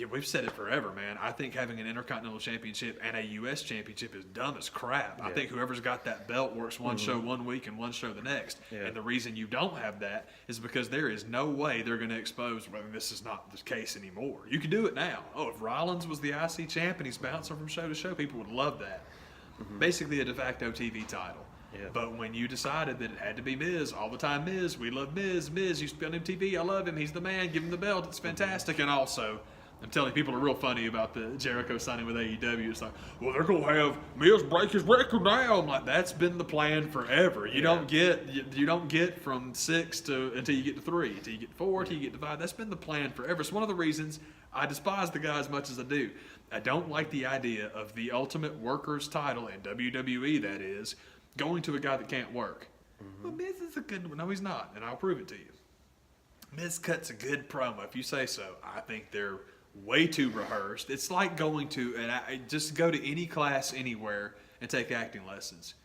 We've said it forever, man. I think having an Intercontinental Championship and a U.S. Championship is dumb as crap. I think whoever's got that belt works one show one week and one show the next. And the reason you don't have that is because there is no way they're going to expose whether this is not the case anymore. You can do it now. Oh, if Rollins was the IC champ and he's bouncing from show to show, people would love that. Basically a de facto TV title. But when you decided that it had to be Miz, all the time Miz, we love Miz. Miz used to be on MTV. I love him. He's the man. Give him the belt. It's fantastic. And also, I'm telling you, people are real funny about the Jericho signing with AEW. It's like, well, they're going to have Miz break his record now. I'm like, that's been the plan forever. You don't get from 6 until you get to 3, until you get to 4, until you get to 5. That's been the plan forever. It's one of the reasons I despise the guy as much as I do. I don't like the idea of the Ultimate Workers title in WWE, that is, going to a guy that can't work. Well, Miz is a good one. No, he's not, and I'll prove it to you. Miz cuts a good promo, if you say so. I think they're way too rehearsed. It's like going to, just go to any class anywhere and take acting lessons.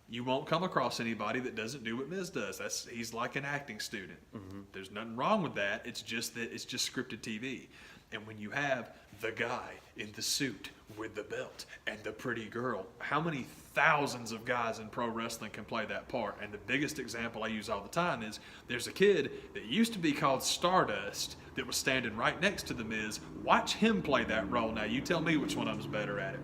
You won't come across anybody that doesn't do what Miz does. He's like an acting student. There's nothing wrong with that. It's just that it's just scripted TV. And when you have the guy in the suit with the belt and the pretty girl, how many thousands of guys in pro wrestling can play that part? And the biggest example I use all the time is there's a kid that used to be called Stardust that was standing right next to The Miz. Watch him play that role. Now, you tell me which one of them's better at it.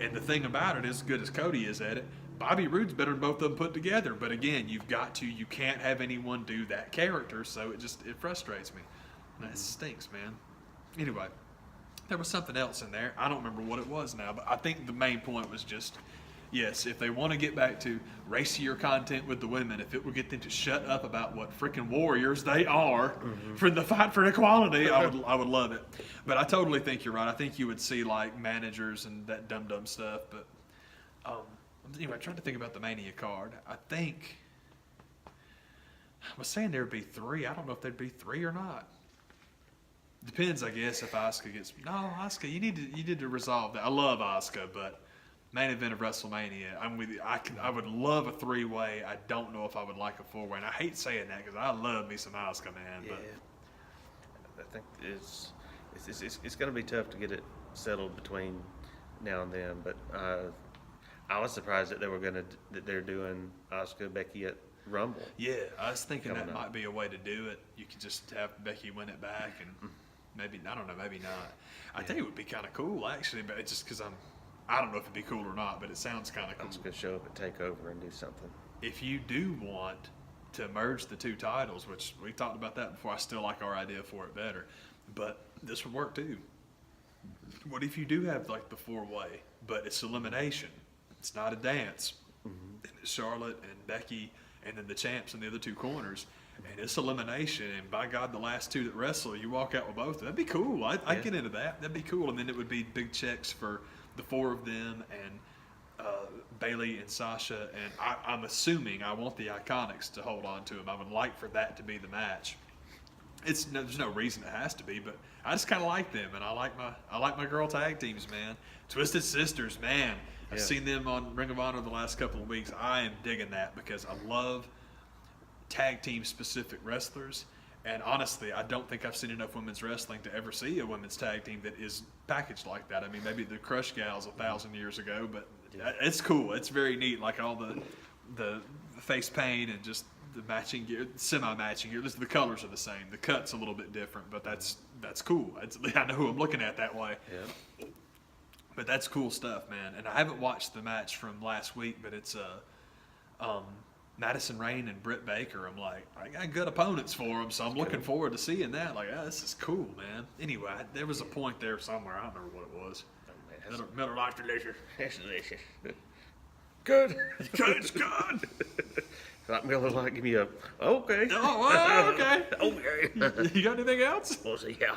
And the thing about it, as good as Cody is at it, Bobby Roode's better than both of them put together. But again, you can't have anyone do that character, so it frustrates me. And that stinks, man. Anyway, there was something else in there. I don't remember what it was now, but I think the main point was just, yes, if they want to get back to racier content with the women, if it would get them to shut up about what freaking warriors they are for the fight for equality, I would love it. But I totally think you're right. I think you would see like managers and that dumb stuff. But anyway, I'm trying to think about the Mania card. I was saying there would be 3. I don't know if there'd be 3 or not. Depends, I guess, if Asuka gets. No, Asuka, you need to resolve that. I love Asuka, but main event of WrestleMania, I'm with you. I would love a 3-way. I don't know if I would like a 4-way, and I hate saying that because I love me some Asuka, man. Yeah. But I think it's going to be tough to get it settled between now and then. But I was surprised that they're doing Asuka Becky at Rumble. Yeah, I was thinking that might be a way to do it. You could just have Becky win it back and. Maybe, I don't know, maybe not. I think it would be kind of cool, actually, but it's just because I don't know if it'd be cool or not, but it sounds kind of cool. I'm just going to show up at TakeOver and do something. If you do want to merge the two titles, which we talked about that before. I still like our idea for it better, but this would work too. What if you do have like the 4-way, but it's elimination? It's not a dance. And it's Charlotte and Becky, and then the champs in the other two corners, and it's elimination. And by God, the last two that wrestle, you walk out with both. That'd be cool. I'd get into that. That'd be cool. And then it would be big checks for the 4 of them and Bailey and Sasha. And I'm assuming I want the Iconics to hold on to them. I would like for that to be the match. There's no reason it has to be, but I just kind of like them, and I like my girl tag teams, man. Twisted Sisters, man. I've seen them on Ring of Honor the last couple of weeks. I am digging that because I love tag team specific wrestlers, and honestly, I don't think I've seen enough women's wrestling to ever see a women's tag team that is packaged like that. I mean, maybe the Crush Gals 1,000 years ago, but it's cool. It's very neat, like all the face paint and just the matching gear, semi-matching gear. The colors are the same. The cut's a little bit different, but that's cool. I know who I'm looking at that way. Yeah. But that's cool stuff, man. And I haven't watched the match from last week, but it's Madison Rayne and Britt Baker. I'm like, I got good opponents for them, so I'm looking forward to seeing that. Like, this is cool, man. Anyway, there was a point there somewhere. I don't remember what it was. Miller Lite delicious. It's delicious. Good. It's good. Like Miller Lite, give me a okay. Oh, well, okay. Okay. You got anything else? We'll see. Yeah.